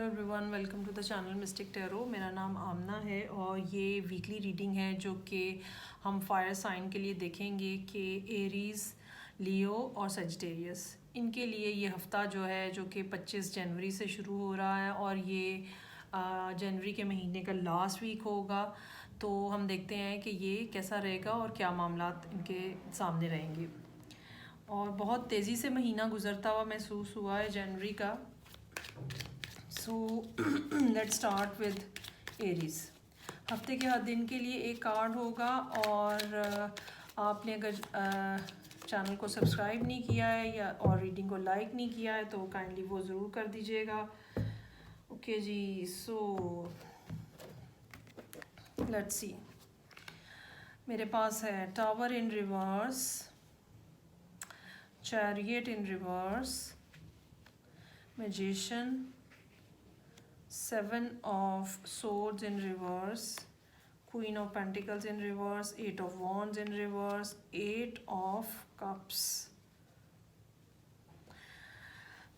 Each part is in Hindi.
Everyone, welcome to the channel mystic tarot. मेरा नाम आमना है और ये वीकली रीडिंग है जो कि हम फायर साइन के लिए देखेंगे कि एरीज़, लियो और सजिटेरियस, इनके लिए ये हफ़्ता जो है जो कि 25 जनवरी से शुरू हो रहा है और ये जनवरी के महीने का लास्ट वीक होगा। तो हम देखते हैं कि ये कैसा रहेगा और क्या मामलात इनके सामने रहेंगे। और बहुत तेज़ी से महीना गुजरता हुआ महसूस हुआ है जनवरी का। So let's start with Aries. हफ्ते के हर दिन के लिए एक कार्ड होगा और आपने अगर चैनल को सब्सक्राइब नहीं किया है या और रीडिंग को लाइक नहीं किया है तो काइंडली वो ज़रूर कर दीजिएगा। ओके जी, सो लेट्स सी। मेरे पास है tower in reverse, chariot in reverse, magician, Seven of Swords in reverse, Queen of Pentacles in reverse, Eight of Wands in reverse, Eight of Cups।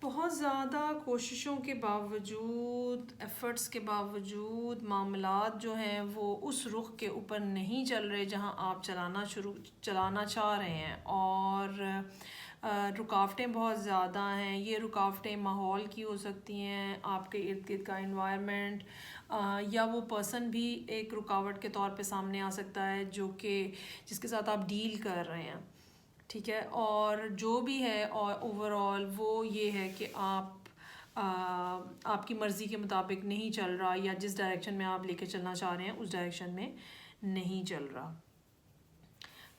बहुत ज़्यादा कोशिशों के बावजूद, एफ़र्ट्स के बावजूद मामलात जो हैं वो उस रुख के ऊपर नहीं चल रहे जहां आप चलाना चाह रहे हैं और रुकावटें बहुत ज़्यादा हैं। ये रुकावटें माहौल की हो सकती हैं, आपके इर्द गिर्द का इन्वायरमेंट, या वो पर्सन भी एक रुकावट के तौर पे सामने आ सकता है जो कि जिसके साथ आप डील कर रहे हैं, ठीक है। और जो भी है और ओवरऑल वो ये है कि आपकी मर्ज़ी के मुताबिक नहीं चल रहा या जिस डायरेक्शन में आप लेके चलना चाह रहे हैं उस डायरेक्शन में नहीं चल रहा।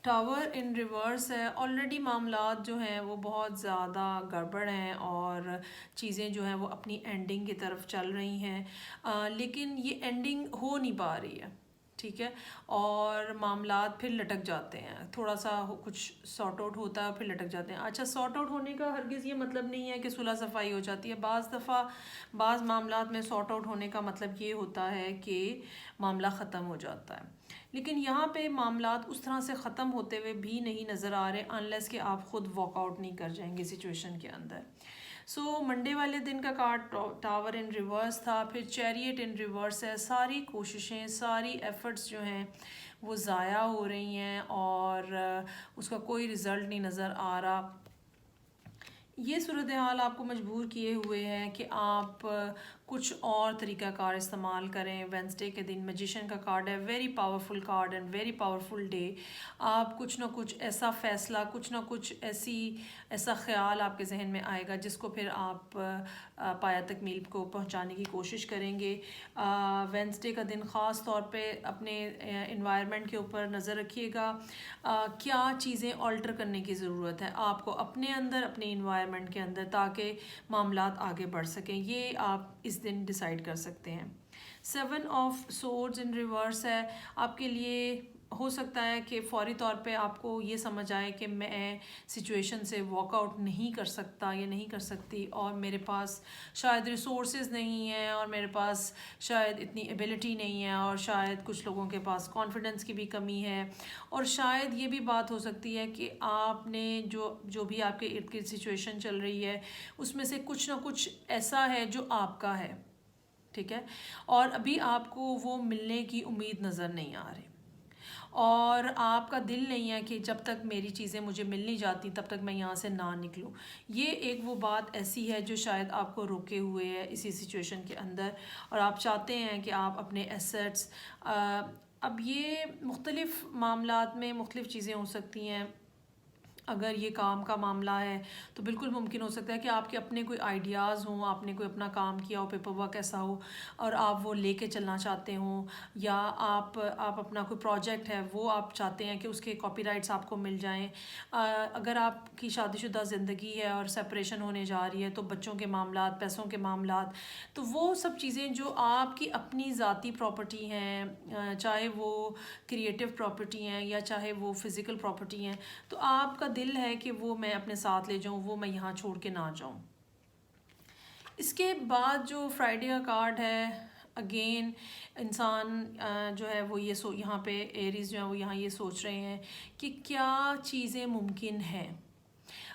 टावर इन रिवर्स है। ऑलरेडी मामलात जो हैं वो बहुत ज़्यादा गड़बड़ हैं और चीज़ें जो हैं वो अपनी एंडिंग की तरफ चल रही हैं, लेकिन ये एंडिंग हो नहीं पा रही है, ठीक है। और मामलात फिर लटक जाते हैं, थोड़ा सा कुछ सॉर्ट आउट होता है फिर लटक जाते हैं। अच्छा, सॉर्ट आउट होने का हरगिज़ ये मतलब नहीं है कि सुलह सफाई हो जाती है। बाज़ दफ़ा बाज़ मामलात में सॉर्ट आउट होने का मतलब ये होता है कि मामला ख़त्म हो जाता है, लेकिन यहाँ पे मामलात उस तरह से ख़त्म होते हुए भी नहीं नज़र आ रहे अनलेस कि आप ख़ुद वॉकआउट नहीं कर जाएंगे सिचुएशन के अंदर। सो मंडे वाले दिन का कार्ड टावर इन रिवर्स था, फिर चैरियट इन रिवर्स है। सारी कोशिशें, सारी एफ़र्ट्स जो हैं वो ज़ाया हो रही हैं और उसका कोई रिज़ल्ट नहीं नज़र आ रहा। ये सूरत हाल आपको मजबूर किए हुए हैं कि आप कुछ और तरीक़ाकार इस्तेमाल करें। वेंसडे के दिन मैजिशियन का कार्ड है, very powerful card and very powerful day. आप कुछ ना कुछ ऐसा फ़ैसला, कुछ ना कुछ ऐसा ख़्याल आपके जहन में आएगा जिसको फिर आप पाया तकमील को पहुंचाने की कोशिश करेंगे। वेंसडे का दिन ख़ास तौर पे अपने इन्वायरमेंट के ऊपर नज़र रखिएगा। क्या चीज़ें ऑल्टर करने की ज़रूरत है आपको अपने अंदर, अपने इन्वायरमेंट के अंदर, ताकि मामलात आगे बढ़ सकें। ये आप इस दिन डिसाइड कर सकते हैं। 7 ऑफ सोर्ड्स इन रिवर्स है। आपके लिए हो सकता है कि फ़ौरी तौर पे आपको ये समझ आए कि मैं सिचुएशन से वॉकआउट नहीं कर सकता या नहीं कर सकती और मेरे पास शायद रिसोर्सेज नहीं है और मेरे पास शायद इतनी एबिलिटी नहीं है और शायद कुछ लोगों के पास कॉन्फिडेंस की भी कमी है और शायद ये भी बात हो सकती है कि आपने जो भी आपके इर्द गिर्द सिचुएशन चल रही है उसमें से कुछ ना कुछ ऐसा है जो आपका है, ठीक है, और अभी आपको वो मिलने की उम्मीद नज़र नहीं आ रही और आपका दिल नहीं है कि जब तक मेरी चीज़ें मुझे मिल नहीं जाती तब तक मैं यहाँ से ना निकलूँ। ये एक वो बात ऐसी है जो शायद आपको रोके हुए है इसी सिचुएशन के अंदर और आप चाहते हैं कि आप अपने एसेट्स, अब ये मुख्तलिफ़ मामलात में मुख्तलिफ़ चीज़ें हो सकती हैं। अगर ये काम का मामला है तो बिल्कुल मुमकिन हो सकता है कि आपके अपने कोई आइडियाज़ हों, आपने कोई अपना काम किया हो, पेपर वर्क ऐसा हो और आप वो लेके चलना चाहते हों, या आप अपना कोई प्रोजेक्ट है वो आप चाहते हैं कि उसके कॉपीराइट्स आपको मिल जाएं। अगर आपकी शादीशुदा ज़िंदगी है और सेपरेशन होने जा रही है तो बच्चों के मामलात, पैसों के मामलात, तो वो सब चीज़ें जो आपकी अपनी ज़ाती प्रॉपर्टी हैं, चाहे वो क्रिएटिव प्रॉपर्टी हैं या चाहे वो फ़िज़िकल प्रॉपर्टी हैं, तो आपका दिल है कि वो मैं अपने साथ ले जाऊं, वो मैं यहाँ छोड़ के ना जाऊं। इसके बाद जो फ्राइडे का कार्ड है, अगेन इंसान जो है वो ये यहाँ पे एरीज़ जो है वो यहाँ ये सोच रहे हैं कि क्या चीज़ें मुमकिन हैं।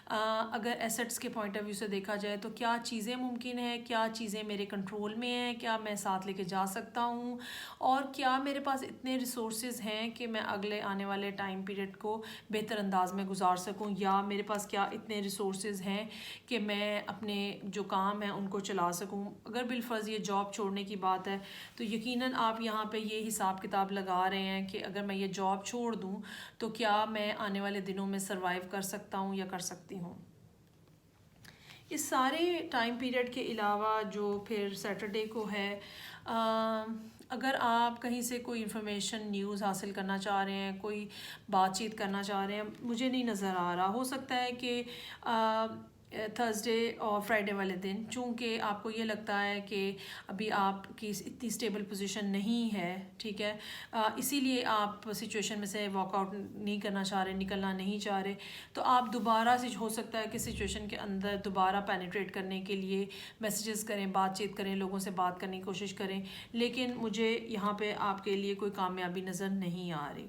अगर एसेट्स के पॉइंट ऑफ व्यू से देखा जाए तो क्या चीज़ें मुमकिन है, क्या चीज़ें मेरे कंट्रोल में हैं, क्या मैं साथ लेके जा सकता हूँ, और क्या मेरे पास इतने रिसोर्सेज हैं कि मैं अगले आने वाले टाइम पीरियड को बेहतर अंदाज में गुजार सकूँ, या मेरे पास क्या इतने रिसोर्सेज हैं कि मैं अपने जो काम हैं उनको चला सकूँ। अगर बिलफर्ज ये जॉब छोड़ने की बात है तो यकीनन आप यहाँ पे ये हिसाब किताब लगा रहे हैं कि अगर मैं ये जॉब छोड़ दूँ तो क्या मैं आने वाले दिनों में सरवाइव कर सकता हूँ या कर सकती हूँ। इस सारे टाइम पीरियड के अलावा जो फिर सैटरडे को है, अगर आप कहीं से कोई इन्फॉर्मेशन न्यूज़ हासिल करना चाह रहे हैं, कोई बातचीत करना चाह रहे हैं, मुझे नहीं नज़र आ रहा। हो सकता है कि थर्सडे और फ्राइडे वाले दिन, चूँकि आपको ये लगता है कि अभी आपकी इतनी स्टेबल पोजीशन नहीं है, ठीक है, इसीलिए आप सिचुएशन में से वॉकआउट नहीं करना चाह रहे, निकलना नहीं चाह रहे, तो आप दोबारा से हो सकता है कि सिचुएशन के अंदर दोबारा पेनिट्रेट करने के लिए मैसेजेस करें, बातचीत करें, लोगों से बात करने की कोशिश करें, लेकिन मुझे यहाँ पे आपके लिए कोई कामयाबी नज़र नहीं आ रही।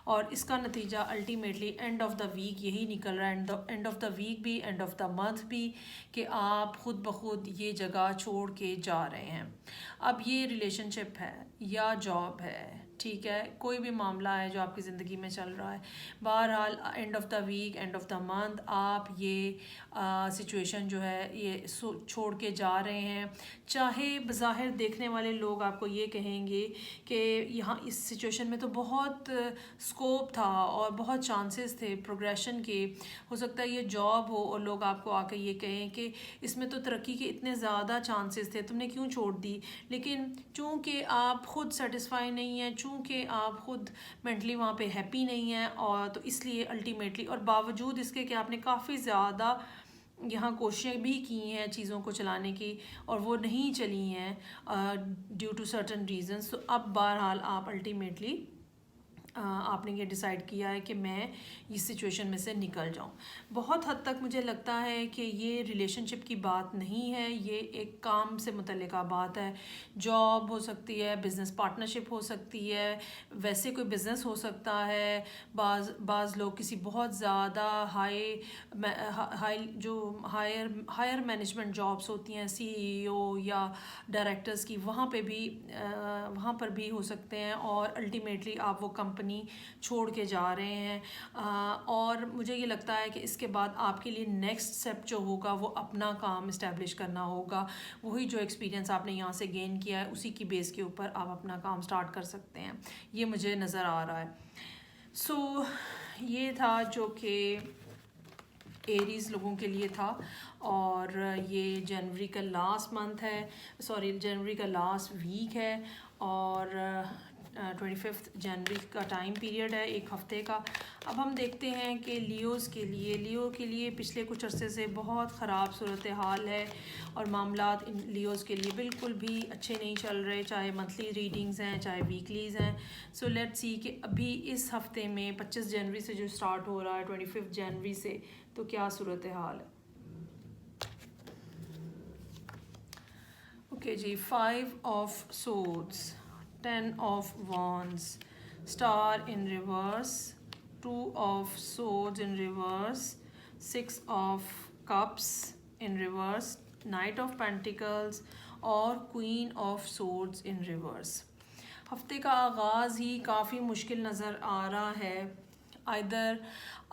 और इसका नतीजा ultimately end of the week यही निकल रहा है, एंड ऑफ द वीक भी, एंड ऑफ द मंथ भी, कि आप ख़ुद ब खुद ये जगह छोड़ के जा रहे हैं। अब ये रिलेशनशिप है या जॉब है, ठीक है, कोई भी मामला है जो आपकी ज़िंदगी में चल रहा है, बहरहाल end of the week, end of the month आप ये सिचुएशन जो है ये छोड़ के जा रहे हैं। चाहे बज़ाहिर देखने वाले लोग आपको ये कहेंगे कि यहाँ इस सिचुएशन में तो बहुत स्कोप था और बहुत चांसेस थे प्रोग्रेशन के, हो सकता है ये जॉब हो और लोग आपको आके ये कहें कि इसमें तो तरक्की के इतने ज़्यादा चांसेस थे, तुमने क्यों छोड़ दी। लेकिन चूँकि आप ख़ुद सेटिस्फाई नहीं हैं, चूँकि आप ख़ुद मेंटली वहाँ पे हैप्पी नहीं हैं, और तो इसलिए अल्टीमेटली, और बावजूद इसके कि आपने काफ़ी ज़्यादा यहाँ कोशिशें भी की हैं चीज़ों को चलाने की और वो नहीं चली हैं ड्यू टू सर्टन रीजंस, तो अब बहरहाल आप अल्टीमेटली आपने ये डिसाइड किया है कि मैं इस सिचुएशन में से निकल जाऊं। बहुत हद तक मुझे लगता है कि ये रिलेशनशिप की बात नहीं है, ये एक काम से मुतल्लिका बात है। जॉब हो सकती है, बिज़नेस पार्टनरशिप हो सकती है, वैसे कोई बिज़नेस हो सकता है, बाज़ लोग किसी बहुत ज़्यादा हायर मैनेजमेंट जॉब्स होती हैं, CEO या डायरेक्टर्स की, वहाँ पर भी हो सकते हैं, और अल्टीमेटली आप वो कंपनी छोड़ के जा रहे हैं। और मुझे ये लगता है कि इसके बाद आपके लिए नेक्स्ट स्टेप जो होगा वो अपना काम इस्टेब्लिश करना होगा। वही जो एक्सपीरियंस आपने यहाँ से गेन किया है उसी की बेस के ऊपर आप अपना काम स्टार्ट कर सकते हैं, ये मुझे नज़र आ रहा है। सो ये था जो कि एरीज़ लोगों के लिए था, और ये जनवरी का लास्ट मंथ है, जनवरी का लास्ट वीक है, और 25 जनवरी का टाइम पीरियड है, एक हफ़्ते का। अब हम देखते हैं कि लियो के लिए पिछले कुछ अरसे से बहुत ख़राब सूरत हाल है, और मामलात इन लियोज़ के लिए बिल्कुल भी अच्छे नहीं चल रहे, चाहे मंथली रीडिंग्स हैं चाहे वीकलीज़ हैं। सो लेट्स सी कि अभी इस हफ़्ते में 25 जनवरी से जो स्टार्ट हो रहा है 25 जनवरी से, तो क्या सूरत हाल है। ओके जी, 5 of swords, 10 of wands, star in reverse, 2 of swords in reverse, 6 of cups in reverse, knight of pentacles और queen of swords in reverse। हफ्ते का आगाज़ ही काफ़ी मुश्किल नज़र आ रहा है। आइदर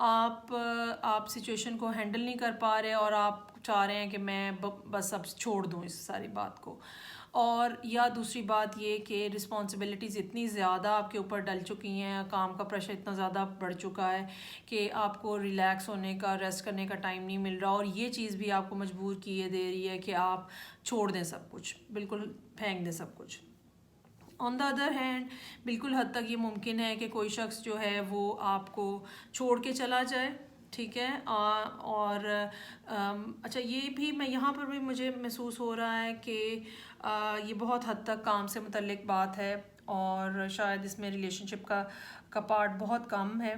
आप सिचुएशन को हैंडल नहीं कर पा रहे और आप चाह रहे हैं कि मैं बस अब छोड़ दूँ इस सारी बात को, और या दूसरी बात ये कि रिस्पॉन्सिबिलिटीज़ इतनी ज़्यादा आपके ऊपर डल चुकी हैं, काम का प्रेशर इतना ज़्यादा बढ़ चुका है कि आपको रिलैक्स होने का, रेस्ट करने का टाइम नहीं मिल रहा, और ये चीज़ भी आपको मजबूर किए दे रही है कि आप छोड़ दें सब कुछ, बिल्कुल फेंक दें सब कुछ। ऑन द अदर हैंड बिल्कुल हद तक ये मुमकिन है कि कोई शख्स जो है वो आपको छोड़ के चला जाए, ठीक है, और अच्छा ये भी मैं यहाँ पर भी मुझे महसूस हो रहा है कि ये बहुत हद तक काम से मुतल्लिक बात है, और शायद इसमें रिलेशनशिप का पार्ट बहुत कम है।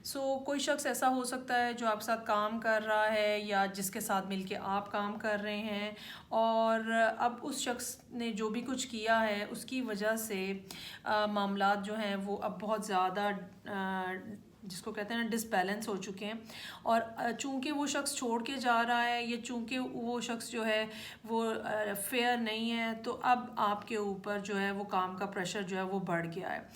सो कोई शख्स ऐसा हो सकता है जो आपके साथ काम कर रहा है या जिसके साथ मिलके आप काम कर रहे हैं, और अब उस शख्स ने जो भी कुछ किया है उसकी वजह से मामलात जो हैं वो अब बहुत ज़्यादा जिसको कहते हैं ना डिसबैलेंस हो चुके हैं, और चूंकि वो शख्स छोड़ के जा रहा है या चूंकि वो शख्स जो है वो फेयर नहीं है, तो अब आपके ऊपर जो है वो काम का प्रेशर जो है वो बढ़ गया है।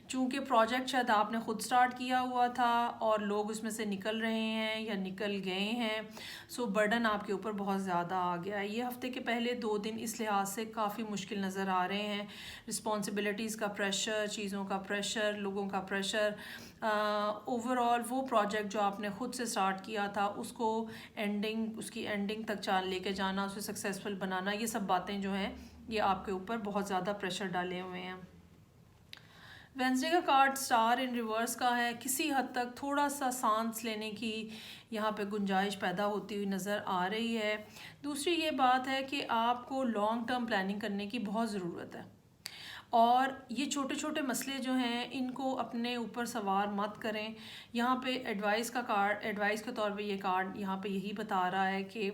चूंकि प्रोजेक्ट शायद आपने ख़ुद स्टार्ट किया हुआ था और लोग उसमें से निकल रहे हैं या निकल गए हैं, सो बर्डन आपके ऊपर बहुत ज़्यादा आ गया है। ये हफ्ते के पहले 2 दिन इस लिहाज से काफ़ी मुश्किल नज़र आ रहे हैं। रिस्पॉन्सिबिलिटीज़ का प्रेशर, चीज़ों का प्रेशर, लोगों का प्रेशर, ओवरऑल वो प्रोजेक्ट जो आपने ख़ुद से स्टार्ट किया था उसको उसकी एंडिंग तक लेके जाना, उसे सक्सेसफुल बनाना, ये सब बातें जो हैं ये आपके ऊपर बहुत ज़्यादा प्रेशर डाले हुए हैं। वेंसडे का कार्ड स्टार इन रिवर्स का है। किसी हद तक थोड़ा सा सांस लेने की यहाँ पे गुंजाइश पैदा होती हुई नज़र आ रही है। दूसरी ये बात है कि आपको लॉन्ग टर्म प्लानिंग करने की बहुत ज़रूरत है, और ये छोटे छोटे मसले जो हैं इनको अपने ऊपर सवार मत करें। यहाँ पे एडवाइस के तौर पे ये कार्ड यहाँ पे यही बता रहा है कि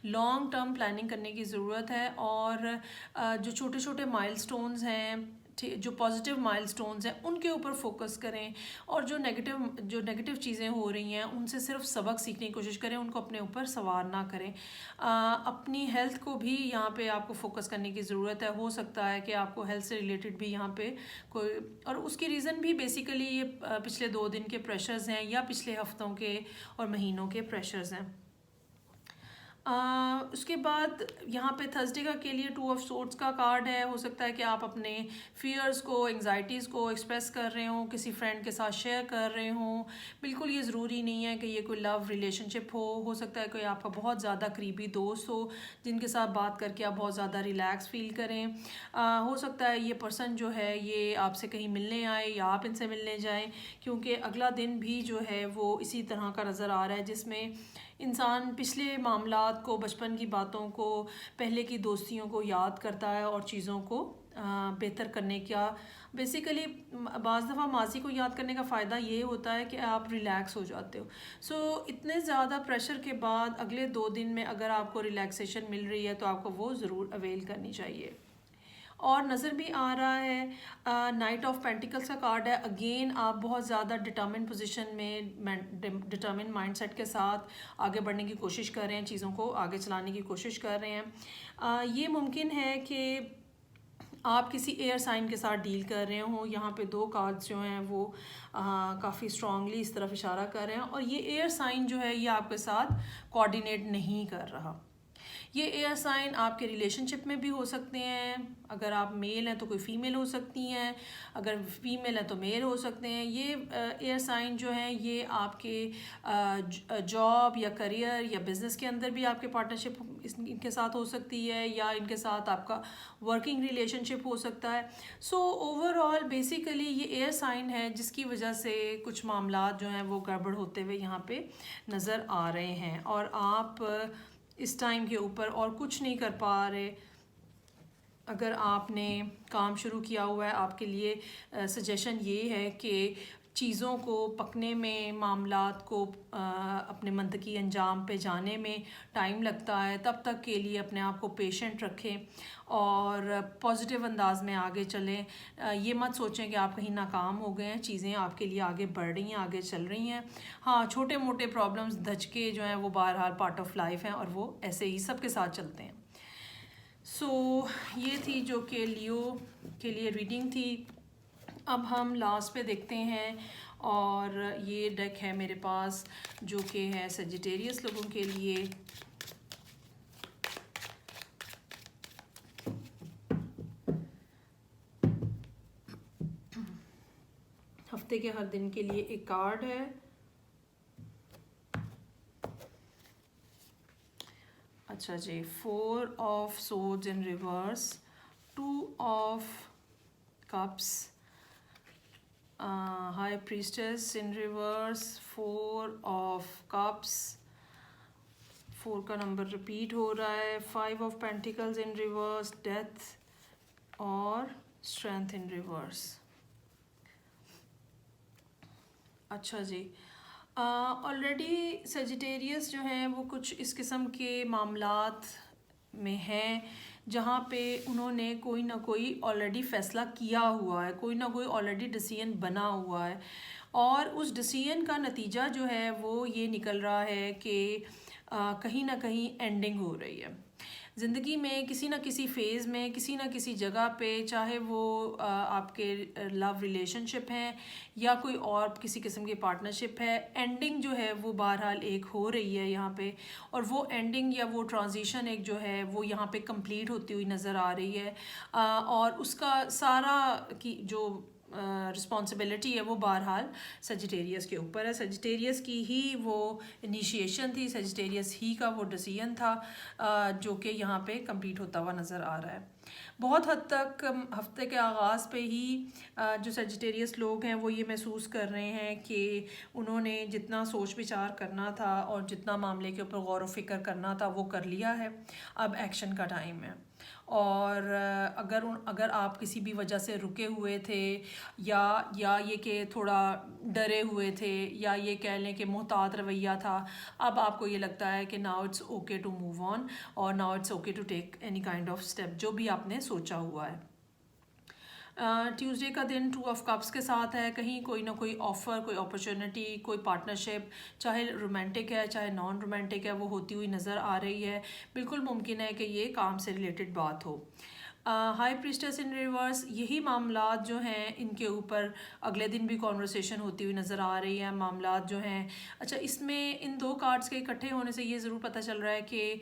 लॉन्ग टर्म प्लानिंग करने की ज़रूरत है, और जो छोटे छोटे माइलस्टोन्स हैं, जो पॉजिटिव माइलस्टोन्स हैं उनके ऊपर फोकस करें, और जो नेगेटिव चीज़ें हो रही हैं उनसे सिर्फ सबक सीखने की कोशिश करें, उनको अपने ऊपर सवार ना करें। अपनी हेल्थ को भी यहाँ पे आपको फोकस करने की ज़रूरत है। हो सकता है कि आपको हेल्थ से रिलेटेड भी यहाँ पे कोई, और उसकी रीज़न भी बेसिकली ये पिछले 2 दिन के प्रेशर्स हैं या पिछले हफ्तों के और महीनों के प्रेशर्स हैं। उसके बाद यहाँ पे थर्सडे का के लिए 2 ऑफ सोर्ड्स का कार्ड है। हो सकता है कि आप अपने फियर्स को, एंग्जाइटीज़ को एक्सप्रेस कर रहे हों, किसी फ्रेंड के साथ शेयर कर रहे हों। बिल्कुल ये ज़रूरी नहीं है कि ये कोई लव रिलेशनशिप हो सकता है कोई आपका बहुत ज़्यादा करीबी दोस्त हो जिनके साथ बात करके आप बहुत ज़्यादा रिलैक्स फील करें। हो सकता है ये पर्सन जो है ये आपसे कहीं मिलने आए या आप इनसे मिलने जाएँ, क्योंकि अगला दिन भी जो है वो इसी तरह का नज़र आ रहा है जिसमें इंसान पिछले मामलात को, बचपन की बातों को, पहले की दोस्तियों को याद करता है और चीज़ों को बेहतर करने का, बेसिकली बाज़ दफ़ा माजी को याद करने का फ़ायदा ये होता है कि आप रिलैक्स हो जाते हो। सो इतने ज़्यादा प्रेशर के बाद अगले 2 दिन में अगर आपको रिलैक्सेशन मिल रही है तो आपको वो ज़रूर अवेल करनी चाहिए। और नज़र भी आ रहा है नाइट ऑफ पेंटिकल्स का कार्ड है। अगेन आप बहुत ज़्यादा डिटर्मिन पोजीशन में, डिटर्मिन माइंडसेट के साथ आगे बढ़ने की कोशिश कर रहे हैं, चीज़ों को आगे चलाने की कोशिश कर रहे हैं। ये मुमकिन है कि आप किसी एयर साइन के साथ डील कर रहे हो। यहाँ पे 2 कार्ड्स जो हैं वो काफ़ी स्ट्रांगली इस तरफ इशारा कर रहे हैं, और ये एयर साइन जो है ये आपके साथ कोऑर्डिनेट नहीं कर रहा। ये एयर साइन आपके रिलेशनशिप में भी हो सकते हैं। अगर आप मेल हैं तो कोई फ़ीमेल हो सकती हैं, अगर फीमेल है तो मेल हो सकते हैं। ये एयर साइन जो हैं ये आपके जॉब या करियर या बिज़नेस के अंदर भी आपके पार्टनरशिप इनके साथ हो सकती है, या इनके साथ आपका वर्किंग रिलेशनशिप हो सकता है। सो ओवरऑल बेसिकली ये एयर साइन है जिसकी वजह से कुछ मामलात जो हैं वो गड़बड़ होते हुए यहाँ पे नज़र आ रहे हैं, और आप इस टाइम के ऊपर और कुछ नहीं कर पा रहे। अगर आपने काम शुरू किया हुआ है, आपके लिए सजेशन ये है कि चीज़ों को पकने में, मामलात को अपने मंतकी अंजाम पे जाने में टाइम लगता है, तब तक के लिए अपने आप को पेशेंट रखें और पॉजिटिव अंदाज में आगे चलें। ये मत सोचें कि आप कहीं नाकाम हो गए हैं, चीज़ें आपके लिए आगे बढ़ रही हैं, आगे चल रही हैं। हाँ, छोटे मोटे प्रॉब्लम्स, धचके जो हैं वो बहरहाल पार्ट ऑफ लाइफ हैं, और वो ऐसे ही सबके साथ चलते हैं। ये थी जो कि लियो के लिए रीडिंग थी। अब हम लास्ट पे देखते हैं, और ये डेक है मेरे पास जो कि है सजिटेरियस लोगों के लिए। हफ्ते के हर दिन के लिए एक कार्ड है। अच्छा जी, 4 of swords in reverse, 2 of cups, high priestess in reverse, 4 of cups, 4 का नंबर रिपीट हो रहा है, 5 of pentacles in reverse, death और स्ट्रेंथ इन रिवर्स। अच्छा जी, ऑलरेडी सजिटेरियस जो हैं वो कुछ इस किस्म के मामलात में हैं जहाँ पे उन्होंने कोई ना कोई ऑलरेडी फ़ैसला किया हुआ है, कोई ना कोई ऑलरेडी डिसीजन बना हुआ है, और उस डिसीजन का नतीजा जो है वो ये निकल रहा है कि कहीं ना कहीं एंडिंग हो रही है ज़िंदगी में, किसी ना किसी फ़ेज़ में, किसी ना किसी जगह पे, चाहे वो आपके लव रिलेशनशिप हैं या कोई और किसी किस्म की पार्टनरशिप है, एंडिंग जो है वो बहरहाल एक हो रही है यहाँ पे। और वो एंडिंग या वो ट्रांजिशन एक जो है वो यहाँ पे कंप्लीट होती हुई नज़र आ रही है। और उसका सारा की जो रिस्पॉन्सिबिलिटी है वो बहरहाल सजिटेरियस के ऊपर है। सजिटेरियस की ही वो इनिशिएशन थी, सजिटेरियस ही का वो डिसीजन था जो कि यहाँ पे कंप्लीट होता हुआ नज़र आ रहा है। बहुत हद तक हफ्ते के आगाज़ पे ही जो सजिटेरियस लोग हैं वो ये महसूस कर रहे हैं कि उन्होंने जितना सोच विचार करना था और जितना मामले के ऊपर गौर व फिक्र करना था वो कर लिया है, अब एक्शन का टाइम है। और अगर आप किसी भी वजह से रुके हुए थे या ये कि थोड़ा डरे हुए थे या ये कह लें कि मोहतात रवैया था, अब आपको ये लगता है कि now it's okay to move on और now it's okay to take any kind of step जो भी आपने सोचा हुआ है। ट्यूसडे का दिन 2 ऑफ कप्स के साथ है। कहीं कोई ना कोई ऑफ़र, कोई अपॉर्चुनिटी, कोई पार्टनरशिप, चाहे रोमांटिक है चाहे नॉन रोमांटिक है, वो होती हुई नज़र आ रही है। बिल्कुल मुमकिन है कि ये काम से रिलेटेड बात हो। हाई प्रीस्टेस इन रिवर्स, यही मामलात जो हैं इनके ऊपर अगले दिन भी कॉन्वर्सेशन होती हुई नज़र आ रही है। मामलात जो हैं, अच्छा इसमें इन दो कार्ड्स के इकट्ठे होने से ये ज़रूर पता चल रहा है कि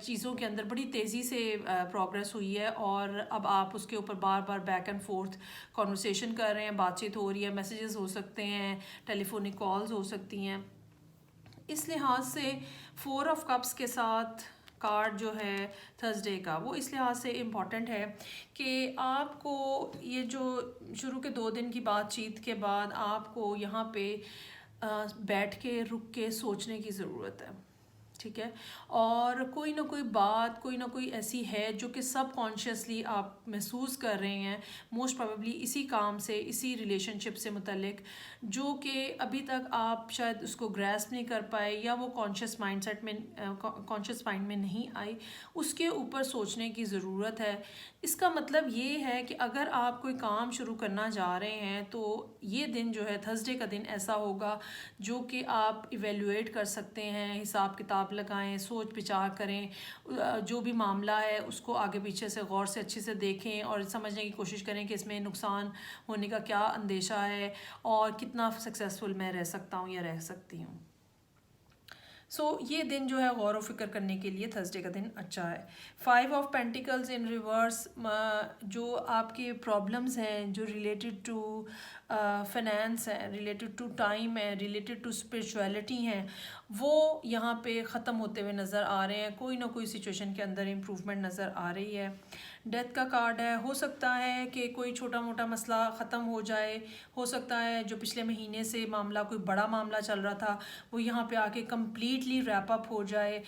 चीज़ों के अंदर बड़ी तेज़ी से प्रोग्रेस हुई है और अब आप उसके ऊपर बार बार बैक एंड फोर्थ कॉन्वर्सेशन कर रहे हैं, बातचीत हो रही है, मैसेजेस हो सकते हैं, टेलीफोनिक कॉल्स हो सकती हैं। इस लिहाज से 4 ऑफ कप्स के साथ कार्ड जो है थर्सडे का, वो इस लिहाज से इम्पॉर्टेंट है कि आपको ये जो शुरू के 2 दिन की बातचीत के बाद आपको यहाँ पे बैठ के रुक के सोचने की ज़रूरत है, ठीक है। और कोई ना कोई बात, कोई ना कोई ऐसी है जो कि सब कॉन्शियसली आप महसूस कर रहे हैं, मोस्ट प्रोबेबली इसी काम से, इसी रिलेशनशिप से मुतल्लिक, जो कि अभी तक आप शायद उसको ग्रैस्प नहीं कर पाए या वो कॉन्शियस माइंडसेट में, कॉन्शियस माइंड में नहीं आई, उसके ऊपर सोचने की ज़रूरत है। इसका मतलब ये है कि अगर आप कोई काम शुरू करना जा रहे हैं तो ये दिन जो है थर्सडे का दिन ऐसा होगा जो कि आप इवेलुएट कर सकते हैं, हिसाब किताब लगाएं, सोच विचार करें, जो भी मामला है उसको आगे पीछे से गौर से अच्छे से देखें और समझने की कोशिश करें कि इसमें नुकसान होने का क्या अंदेशा है और कितना सक्सेसफुल मैं रह सकता हूँ या रह सकती हूँ। ये दिन जो है गौर व फिक्र करने के लिए थर्सडे का दिन अच्छा है। 5 ऑफ पेंटिकल्स इन रिवर्स, जो आपके प्रॉब्लम्स हैं जो रिलेटेड टू फाइनेंस है, रिलेटेड टू टाइम है, रिलेटेड टू स्पिरिचुअलिटी हैं, वो यहाँ पे ख़त्म होते हुए नज़र आ रहे हैं। कोई ना कोई सिचुएशन के अंदर इम्प्रूवमेंट नज़र आ रही है। डेथ का कार्ड है, हो सकता है कि कोई छोटा मोटा मसला ख़त्म हो जाए, हो सकता है जो पिछले महीने से मामला, कोई बड़ा मामला चल रहा था, वो यहाँ पे आके कम्प्लीटली रैप अप हो जाए।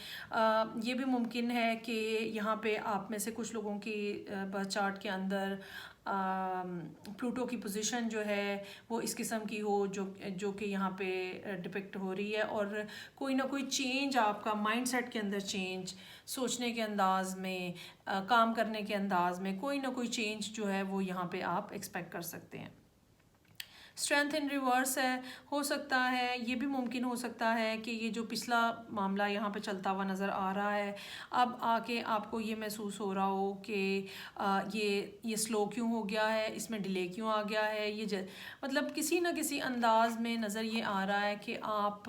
ये भी मुमकिन है कि यहाँ पे आप में से कुछ लोगों की बर्थ चार्ट के अंदर प्लूटो की पोजीशन जो है वो इस किस्म की हो जो कि यहाँ पे डिपिक्ट हो रही है, और कोई ना कोई चेंज आपका माइंडसेट के अंदर, चेंज सोचने के अंदाज में, काम करने के अंदाज में, कोई ना कोई चेंज जो है वो यहाँ पे आप एक्सपेक्ट कर सकते हैं। स्ट्रेंथ इन रिवर्स है, हो सकता है, ये भी मुमकिन हो सकता है कि ये जो पिछला मामला यहाँ पे चलता हुआ नज़र आ रहा है, अब आके आपको ये महसूस हो रहा हो कि ये स्लो क्यों हो गया है, इसमें डिले क्यों आ गया है, मतलब किसी न किसी अंदाज में नज़र ये आ रहा है कि आप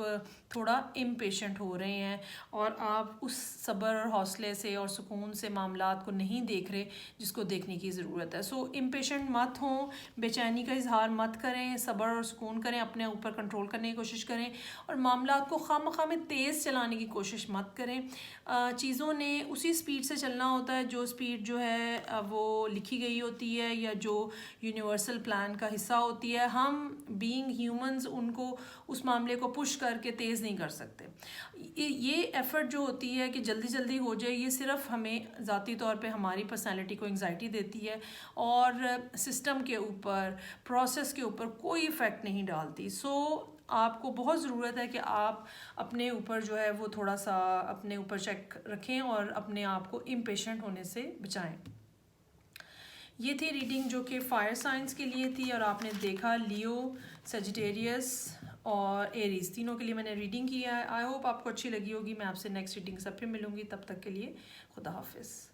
थोड़ा इम्पेशेंट हो रहे हैं और आप उस सब्र और हौसले से और सुकून से मामलात को नहीं देख रहे जिसको देखने की ज़रूरत है। इम्पेशेंट मत हों, बेचैनी का इजहार मत करें, सब्र और सुकून करें, अपने ऊपर कंट्रोल करने की कोशिश करें और मामलात को खामखा में तेज़ चलाने की कोशिश मत करें। चीज़ों ने उसी स्पीड से चलना होता है जो स्पीड जो है वो लिखी गई होती है या जो यूनिवर्सल प्लान का हिस्सा होती है। हम बीइंग ह्यूमंस उनको, उस मामले को पुश करके तेज़ नहीं कर सकते। ये एफ़र्ट जो होती है कि जल्दी जल्दी हो जाए, ये सिर्फ हमें ज़ाती तौर पे हमारी पर्सनैलिटी को एंग्जाइटी देती है और सिस्टम के ऊपर, प्रोसेस के ऊपर कोई इफ़ेक्ट नहीं डालती। आपको बहुत ज़रूरत है कि आप अपने ऊपर जो है वो थोड़ा सा अपने ऊपर चेक रखें और अपने आप को इम्पेशेंट होने से बचाएं। ये थी रीडिंग जो कि फायर साइंस के लिए थी और आपने देखा लियो, सजिटेरियस और एरीज तीनों के लिए मैंने रीडिंग किया है। आई होप आपको अच्छी लगी होगी। मैं आपसे नेक्स्ट रीडिंग सब फिर मिलूँगी, तब तक के लिए खुदा हाफिज़।